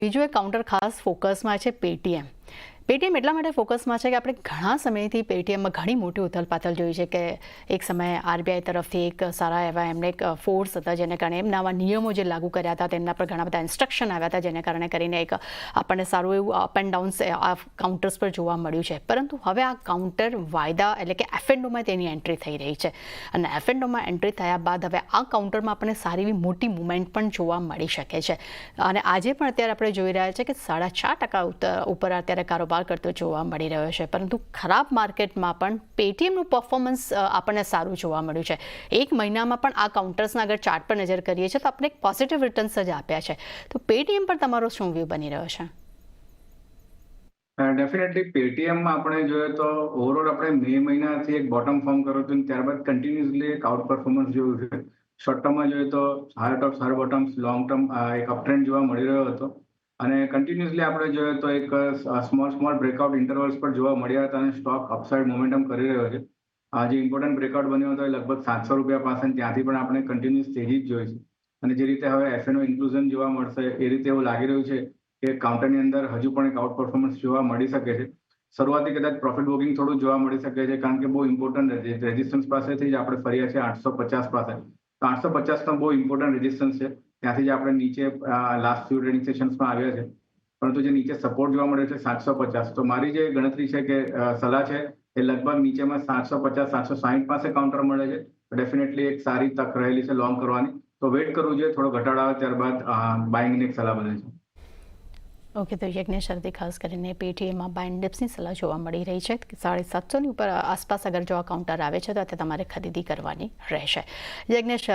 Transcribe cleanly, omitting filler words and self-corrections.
બીજું એક કાઉન્ટર ખાસ ફોકસમાં છે પેટીએમ. પેટીએમ એટલા માટે ફોકસમાં છે કે આપણે ઘણા સમયથી પેટીએમમાં ઘણી મોટી ઉથલપાથલ જોઈ છે કે એક સમયે આરબીઆઈ તરફથી એક સારા એવા એમને એક ફોર્સ હતા, જેને કારણે એમના આવા નિયમો જે લાગુ કર્યા હતા તેમના પર ઘણા બધા ઇન્સ્ટ્રક્શન આવ્યા હતા, જેને કારણે કરીને એક આપણને સારું એવું અપ એન્ડ ડાઉન્સ આ કાઉન્ટર્સ પર જોવા મળ્યું છે. પરંતુ હવે આ કાઉન્ટર વાયદા એટલે કે એફએનઓમાં તેની એન્ટ્રી થઈ રહી છે અને એફએનઓમાં એન્ટ્રી થયા બાદ હવે આ કાઉન્ટરમાં આપણને સારી એવી મોટી મુવમેન્ટ પણ જોવા મળી શકે છે. અને આજે પણ અત્યારે આપણે જોઈ રહ્યા છીએ કે 4.5% ઉપર અત્યારે કારોબાર કરતો જોવા મળી રહ્યો છે. પરંતુ ખરાબ માર્કેટમાં પણ પેટીએમનું પરફોર્મન્સ આપણને સારું જોવા મળ્યું છે. એક મહિનામાં પણ આ કાઉન્ટર્સના અગર ચાર્ટ પર નજર કરીએ છીએ તો આપણે એક પોઝિટિવ રિટર્ન્સ જ આપ્યા છે. તો પેટીએમ પર તમારો શું વ્યૂ બની રહ્યો છે? ડેફિનેટલી પેટીએમમાં આપણે જોઈએ તો ઓવરઓલ આપણે મે મહિનાથી એક બોટમ ફોર્મ કર્યું હતું, ત્યારબાદ કન્ટિન્યુઅસલી એક આઉટ પરફોર્મન્સ જોયું છે. શોર્ટ ટર્મમાં જોઈએ તો higher tops higher bottoms, long term એક અપટ્રેન્ડ જોવા મળી રહ્યો હતો અને કન્ટિન્યુઅસલી આપણે જોઈએ તો એક સ્મોલ બ્રેકઆઉટ ઇન્ટરવલ્સ પર જોવા મળ્યા હતા અને સ્ટોક અપસાઇડ મોમેન્ટમ કરી રહ્યો છે. જે ઇમ્પોર્ટન્ટ બ્રેકઆઉટ બન્યો હતો એ લગભગ 700 રૂપિયા પાસે, ત્યાંથી પણ આપણે કન્ટિન્યુઅસ તેજી જ જોઈ છે. અને જે રીતે હવે એફએનઓ ઇન્ક્લુઝન જોવા મળશે એ રીતે એવું લાગી રહ્યું છે કે કાઉન્ટરની અંદર હજુ પણ એક આઉટ પરફોર્મન્સ જોવા મળી શકે છે. શરૂઆતી કદાચ પ્રોફિટ બુકિંગ થોડું જોવા મળી શકે છે, કારણ કે બહુ ઇમ્પોર્ટન્ટ રેઝિસ્ટન્સ પાસેથી જ આપણે ફર્યા છે 850 પાસે. તો 850 તો બહુ ઇમ્પોર્ટન્ટ રેઝિસ્ટન્સ છે, ત્યાંથી જ આપણે નીચે લાસ્ટ ફ્યુ ટ્રેડિંગ સેશન્સમાં આવ્યા છે. પરંતુ જે નીચે સપોર્ટ જોવા મળે છે 750, તો મારી જે ગણતરી છે કે સલાહ છે એ લગભગ નીચેમાં 750-760 પાસે કાઉન્ટર મળે છે. ડેફિનેટલી એક સારી તક રહેલી છે લોંગ કરવાની. તો વેઇટ કરવું જોઈએ, થોડો ઘટાડો આવે ત્યારબાદ બાઇંગની એક સલાહ બને છે. ઓકે, તો યજ્ઞેશ હરદી ખાસ કરીને પેટીએમમાં બાય એન્ડ ડિપ્સની સલાહ જોવા મળી રહી છે. 750 ઉપર આસપાસ અગર જો આ કાઉન્ટર આવે છે તો તમારે ખરીદી કરવાની રહેશે. યજ્ઞેશ,